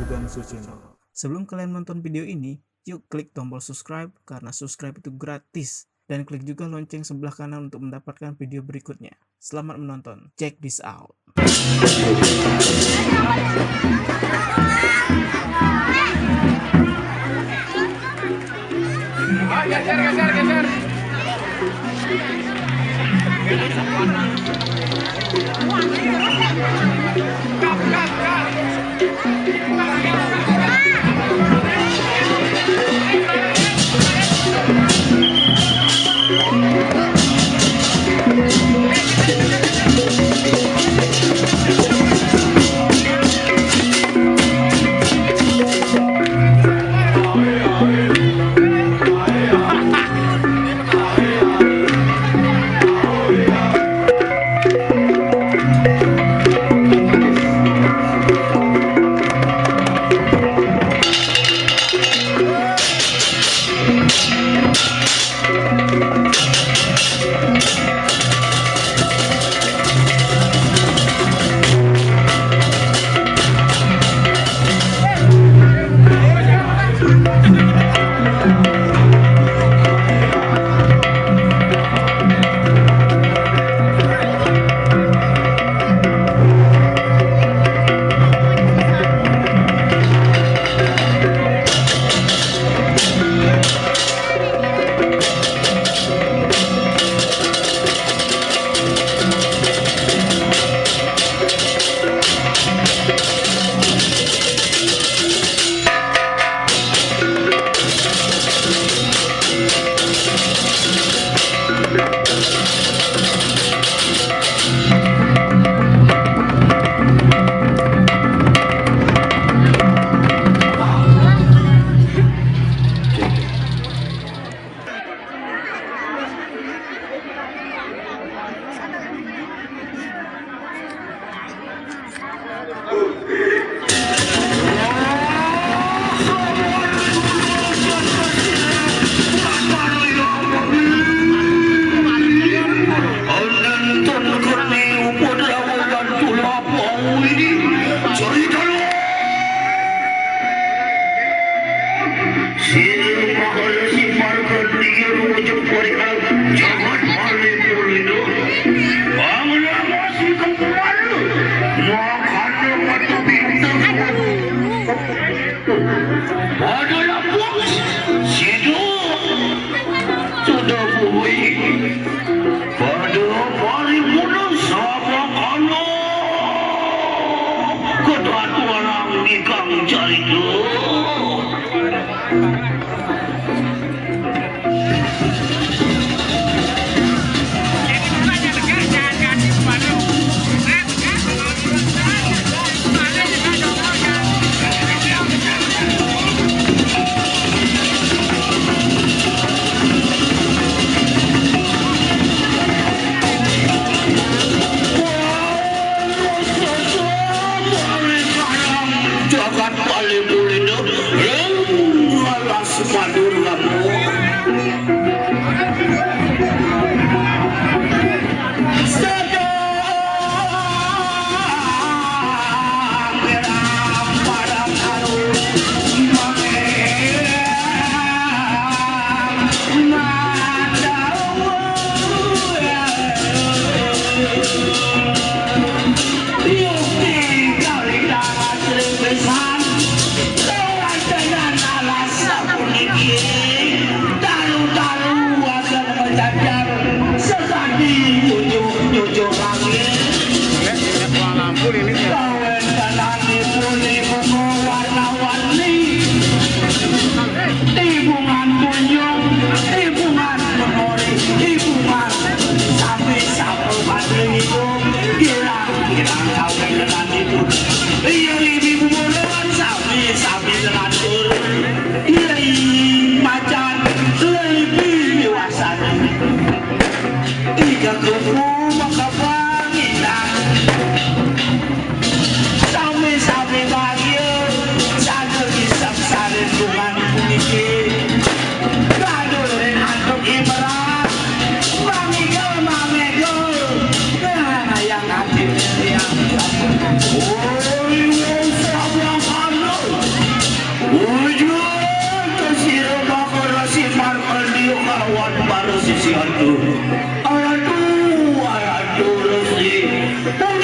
Burgan Sucino. Sebelum kalian nonton video ini, yuk klik tombol subscribe karena subscribe itu gratis. Dan klik juga lonceng sebelah kanan untuk mendapatkan video berikutnya. Selamat menonton, check this out. Geser.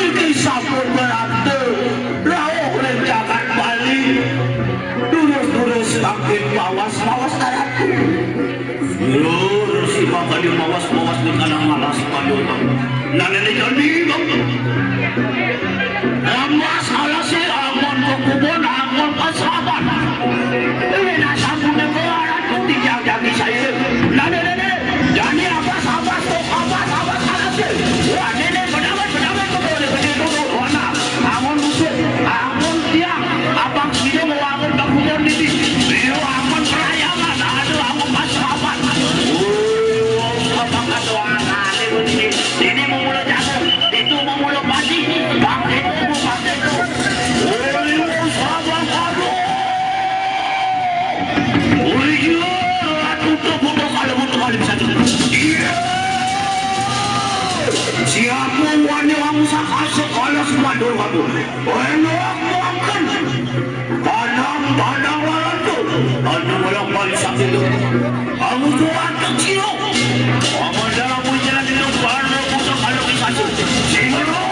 puniki sampun berante rawuh lencakan Bali durus-durus makin mawas aratu si bakal mawas di kanang malas padoto nanene jadi ramas alasi amon kukubon amon kasaban ini nasampun aratu dijagi saya nanene jadi abas alasi wah nene bedaman kebole gede dulu wana amon musuh amon tiang abang sini mewangun kukubon ini iyo amon perayangan aduh amon kasaban abang kadoangan ini mau mulai jago itu mau mulai padi bang itu mau padi itu sabang aduh tutup butuh kali bisa iya siapa wani kamu sakasih kalau semua dulu kamu enak makan padang lalan tuh aduh walang balik sakit itu kamu tuan kecil kamu dalam jalan itu baru butuh kalau bisa singgung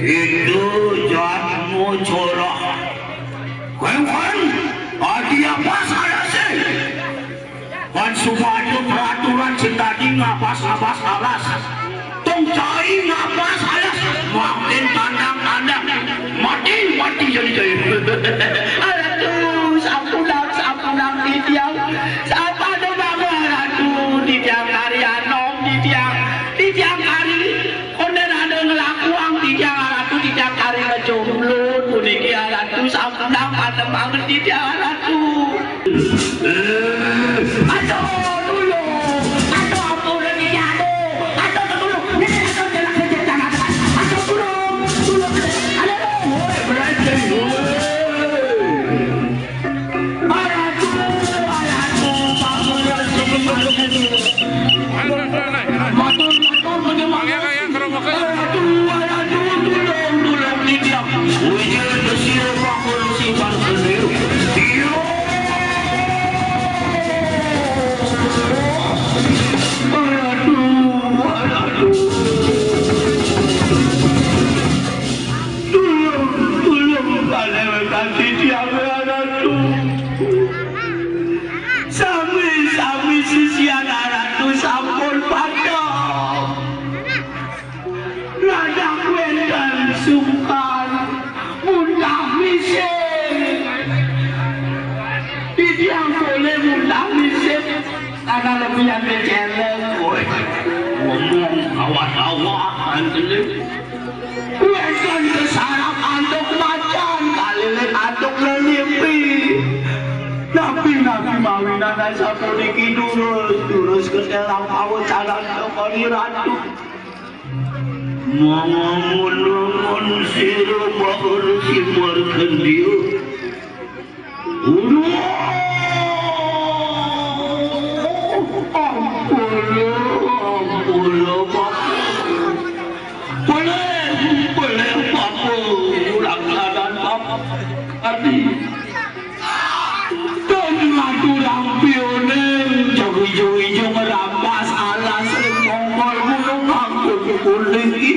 itu jamu colok kan adi apa saya sih kan semua itu peraturan tadi ngapas alas tong cai ngapas alas makin tandang mati jadi aduh sampun di tiang siapa ada bangun aduh di tiang hari anom di tiang hari konden ada ngelakuang di tiang hari ngejumlut puniki aratu sampun ada banget di tiang aratu aduh dulu aduh ampun lagi aduh dulu aduh jalan aduh dulu aduh berarti karena lebih yang diceleng ngomong awat-awat wekan kesarap andok macan kalilen andok Nyepi nabi mawinan sapuniki durus ke dalam awet jalan kembali ratu ngomong siru bahur simur kendiu boleh papu langganan papa arti dan ngatu lampione jogi-jogi merampas alas mongol bulung aku kuliki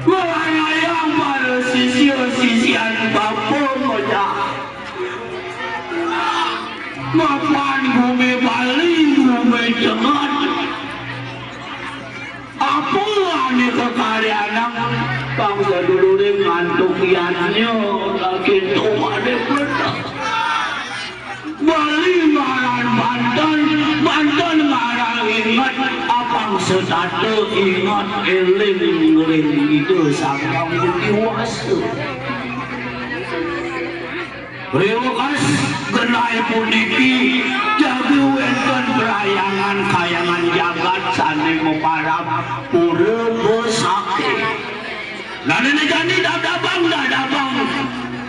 melayang pada sisian papu moja mapan bumi Bali bumi Tengah apa ini kekalianan bangsa dulu ini ngantuk iannya lagi tua deh Bali marah Banten marah ingat apa sesatu ingat eling itu sangkang dewasa terima kasih genai puniki jadi wenten berayangan kayangan jagat sanding meparap pura besake nah ini jadi dadabang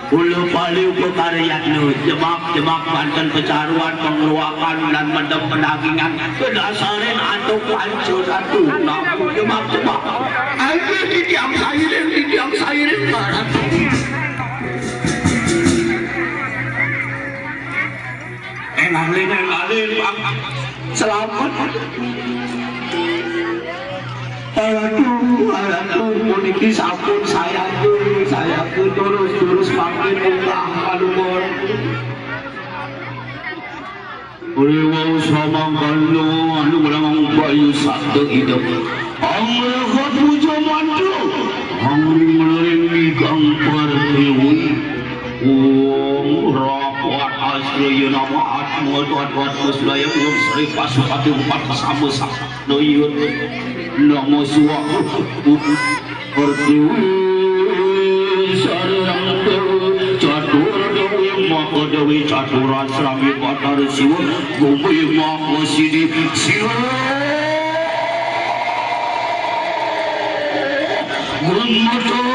Ulu paliu pekaryatnu jebak-jebak Banten pecaruan pengeluakan dan mendem pendagingan kedasarin atau pancur satu namu jebak-jebak ayo didiam sairin karatu engalin bang selamat Aduh, puniki sampun saya terus makin mudah kalumor. Uli wau samangkano anu urang bayu satu hidup. Angrekat puja mantu, angrekat kang pertiwi. Rapat asli nama atmu tuat kuslaya sri pasupati upat sama noyut. Namo suwaku pertiwi sarang catur dewi maka dewi caturan serami patar siwa gumbi maka sidi siwa gumatar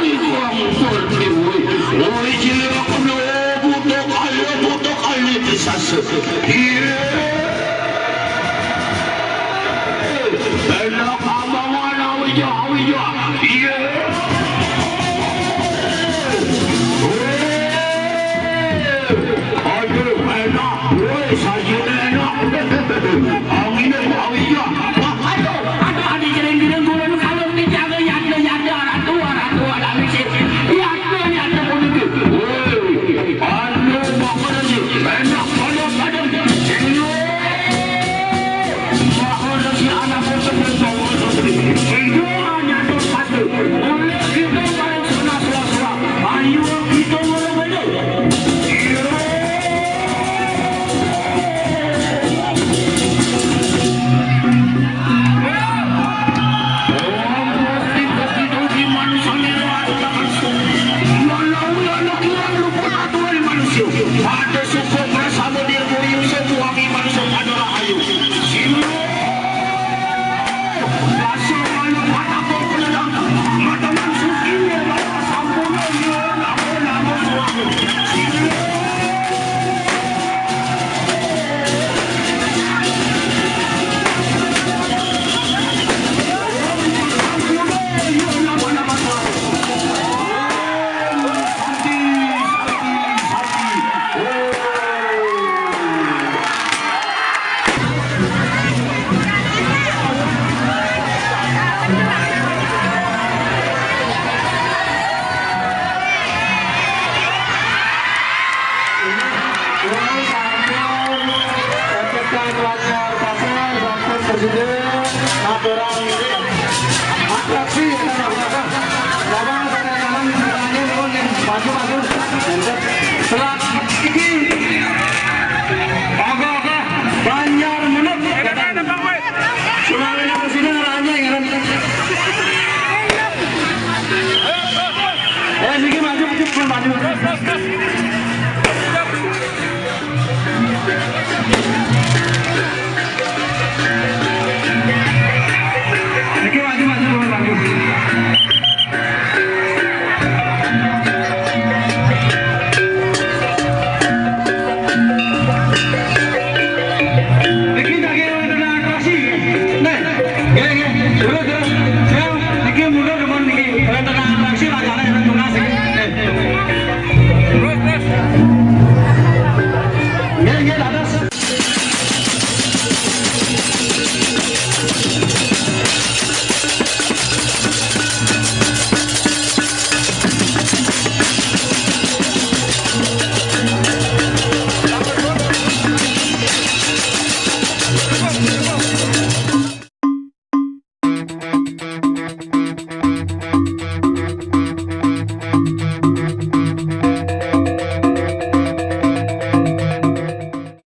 ikang pertiwi oi jilak no butok kali disasa enak abangan awija iya aduh enak woi sajin enak angin awija aduh ada jereng-jereng kulon kalon dijaga yadda ratu lagi sih yadda puniki woi aduh bakal sih enak padam ada suku bersama dia boyong sebuangi manusia pada rahayu Banjar menep Sulawesi Presiden ranya ingin sedikit maju sedikit maju